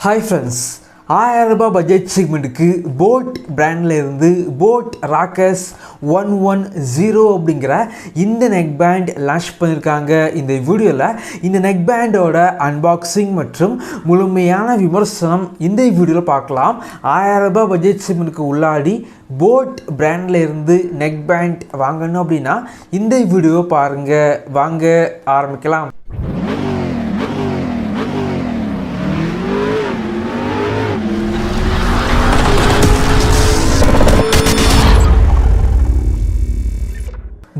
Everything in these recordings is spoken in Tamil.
Hi friends, ₹1000 பட்ஜெட் செக்மெண்ட்டுக்கு boAt பிராண்டில் இருந்து boAt Rockerz 110 அப்படிங்கிற இந்த நெக் பேண்ட் லான்ச் பண்ணியிருக்காங்க. இந்த வீடியோவில் இந்த நெக் பேண்டோட அன்பாக்சிங் மற்றும் முழுமையான விமர்சனம் இந்த வீடியோவில் பார்க்கலாம். ₹1000 பட்ஜெட் செக்மெண்ட்டுக்கு உள்ளாடி boAt பிராண்டில் இருந்து நெக் பேண்ட் வாங்கணும் அப்படின்னா இந்த வீடியோவை பாருங்கள். வாங்க ஆரம்பிக்கலாம்.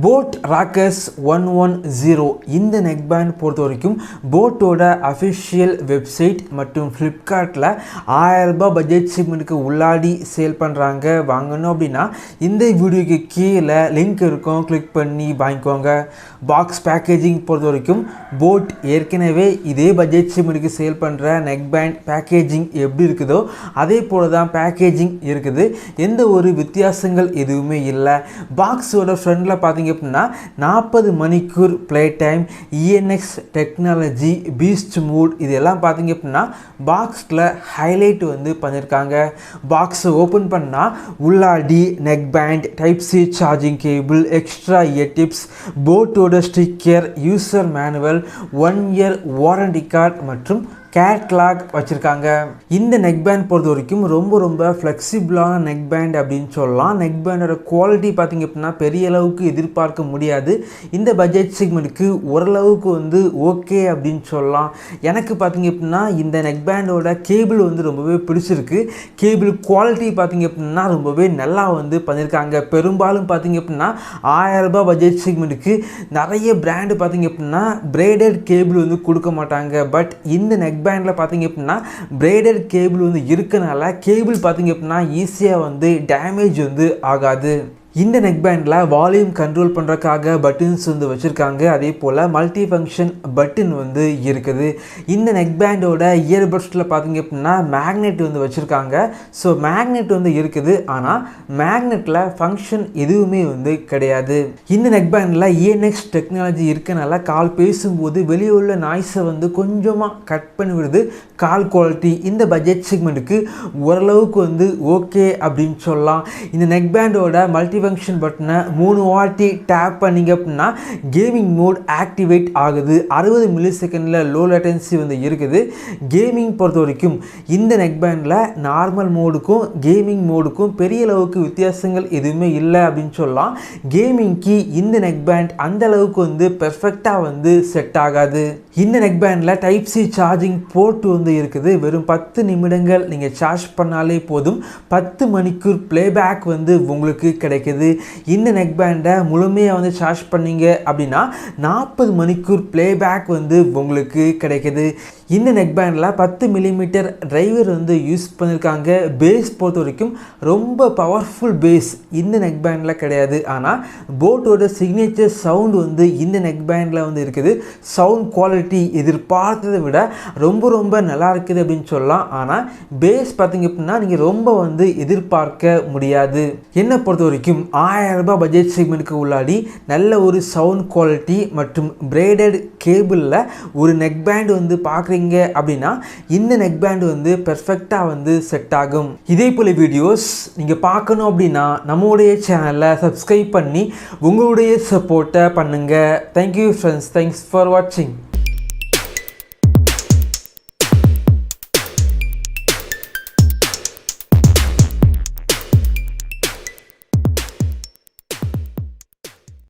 boAt Rockerz 110 இந்த நெக் பேண்ட் பொறுத்த வரைக்கும் boAtோட அஃபிஷியல் வெப்சைட் மற்றும் ஃப்ளிப்கார்ட்டில் ₹1000 பட்ஜெட் செக்மெண்ட்டுக்கு உள்ளாடி சேல் பண்ணுறாங்க. வாங்கணும் அப்படின்னா இந்த வீடியோக்கு கீழே லிங்க் இருக்கும், கிளிக் பண்ணி வாங்கிக்கோங்க. பாக்ஸ் பேக்கேஜிங் பொறுத்த வரைக்கும் boAt ஏற்கனவே இதே பட்ஜெட் செக்மெண்ட்டுக்கு சேல் பண்ணுற நெக் பேண்ட் பேக்கேஜிங் எப்படி இருக்குதோ அதே போல் தான் பேக்கேஜிங் இருக்குது. எந்த ஒரு வித்தியாசங்கள் எதுவுமே இல்லை. பாக்ஸோட ஃப்ரண்டில் பார்த்தீங்க அப்படின்னா 40 மணிக்கூர் play time, ENx technology, beast mode இதெல்லாம் பார்த்தீங்க அப்படின்னா பாக்ஸில் ஹைலைட் பண்ணியிருக்காங்க. பாக்ஸை ஓப்பன் பண்ணால் உள்ளாடி neck band, type C charging cable, extra ear tips, boAtோட sticker, user manual, 1 year warranty card மற்றும் கேட்லாக் வச்சுருக்காங்க. இந்த நெக் பேண்ட் பொறுத்த வரைக்கும் ரொம்ப ஃப்ளெக்சிபிளான நெக் பேண்ட் அப்படின்னு சொல்லலாம். நெக் பேண்டோட குவாலிட்டி பார்த்திங்க அப்படின்னா பெரிய அளவுக்கு எதிர்பார்க்க முடியாது. இந்த பட்ஜெட் செக்மெண்ட்டுக்கு ஓரளவுக்கு ஓகே அப்படின்னு சொல்லலாம். எனக்கு பார்த்திங்க அப்படின்னா இந்த நெக் பேண்டோட கேபிள் ரொம்பவே பிடிச்சிருக்கு. கேபிள் குவாலிட்டி பார்த்திங்க அப்படின்னா ரொம்பவே நல்லா பண்ணியிருக்காங்க. பெரும்பாலும் பார்த்திங்க அப்படின்னா ₹1000 பட்ஜெட் செக்மெண்ட்டுக்கு நிறைய பிராண்டு பார்த்திங்க அப்படின்னா பிரைடட் கேபிள் கொடுக்க மாட்டாங்க. பட் இந்த நெக் பேண்டில் பார்த்தீங்க அப்படின்னா பிரைடட் கேபிள் இருக்கனால கேபிள் பார்த்தீங்க அப்படின்னா ஈஸியாக டேமேஜ் ஆகாது. இந்த நெக் பேண்டில் வால்யூம் கண்ட்ரோல் பண்ணுறதுக்காக பட்டன்ஸ் வச்சுருக்காங்க. அதே போல் மல்டி ஃபங்க்ஷன் பட்டன் இருக்குது. இந்த நெக் பேண்டோட இயர்பட்ஸில் பார்த்தீங்க அப்படின்னா மேக்னெட் வச்சுருக்காங்க. ஸோ மேக்னெட் இருக்குது, ஆனால் மேக்னெட்டில் ஃபங்க்ஷன் எதுவுமே கிடையாது. இந்த நெக் பேண்டில் ENx டெக்னாலஜி இருக்கனால கால் பேசும்போது வெளியே உள்ள நாய்ஸை கொஞ்சமாக கட் பண்ணி விடுது. கால் குவாலிட்டி இந்த பட்ஜெட் செக்மெண்ட்டுக்கு ஓரளவுக்கு ஓகே அப்படின்னு சொல்லலாம். இந்த நெக் பேண்டோட மல்டி ஃபங்க்ஷன் பட்டனை 3 வாட்டி டேப் பண்ணிங்க அப்படின்னா கேமிங் மோட் ஆக்டிவேட் ஆகுது. 60 மில்லி செகண்டில் லோ லேட்டன்சி இருக்குது. கேமிங் பொறுத்த வரைக்கும் இந்த நெக் பேண்டில் நார்மல் மோடுக்கும் கேமிங் மோடுக்கும் பெரிய அளவுக்கு வித்தியாசங்கள் எதுவுமே இல்லை அப்படின்னு சொல்லலாம். கேமிங்க்கு இந்த நெக் பேண்ட் அந்த அளவுக்கு பெர்ஃபெக்டாக செட் ஆகாது. இந்த நெக் பேண்டில் டைப் சி சார்ஜிங் போர்ட் இருக்குது. வெறும் 10 நிமிடங்கள் நீங்கள் சார்ஜ் பண்ணாலே போதும். 10 மணிக்கூர் ப்ளேபேக் உங்களுக்கு கிடைக்குது. இந்த நெக் பேண்டை முழுமையாக சார்ஜ் பண்ணீங்க அப்படின்னா 40 மணிக்கூர் ப்ளேபேக் உங்களுக்கு கிடைக்குது. இந்த நெக் பேண்டில் 10 மில்லிமீட்டர் டிரைவர் யூஸ் பண்ணியிருக்காங்க. பேஸ் பொறுத்த வரைக்கும் ரொம்ப பவர்ஃபுல் பேஸ் இந்த நெக் பேண்டில் கிடையாது. ஆனால் boAtோட சிக்னேச்சர் சவுண்டு இந்த நெக் பேண்டில் இருக்குது. சவுண்ட் குவாலிட்டி எதிர்பார்த்ததை விட ரொம்ப நல்லா இருக்குது அப்படின்னு சொல்லலாம். ஆனால் பேஸ் பார்த்தீங்க அப்படின்னா நீங்கள் ரொம்ப எதிர்பார்க்க முடியாது. என்னை பொறுத்த வரைக்கும் ₹1000 பட்ஜெட் செக்மெண்ட்டுக்கு உள்ளாடி நல்ல ஒரு சவுண்ட் குவாலிட்டி மற்றும் பிரைடட் கேபிளில் ஒரு நெக் பேண்ட் பார்க்குறீங்க அப்படின்னா இந்த நெக் பேண்ட் பெர்ஃபெக்டாக செட் ஆகும். இதே போல வீடியோஸ் நீங்கள் பார்க்கணும் அப்படின்னா நம்மளுடைய சேனலை சப்ஸ்கிரைப் பண்ணி உங்களுடைய சப்போர்ட்டை பண்ணுங்கள். தேங்க்யூ ஃப்ரெண்ட்ஸ், தேங்க்ஸ் ஃபார் வாட்சிங்.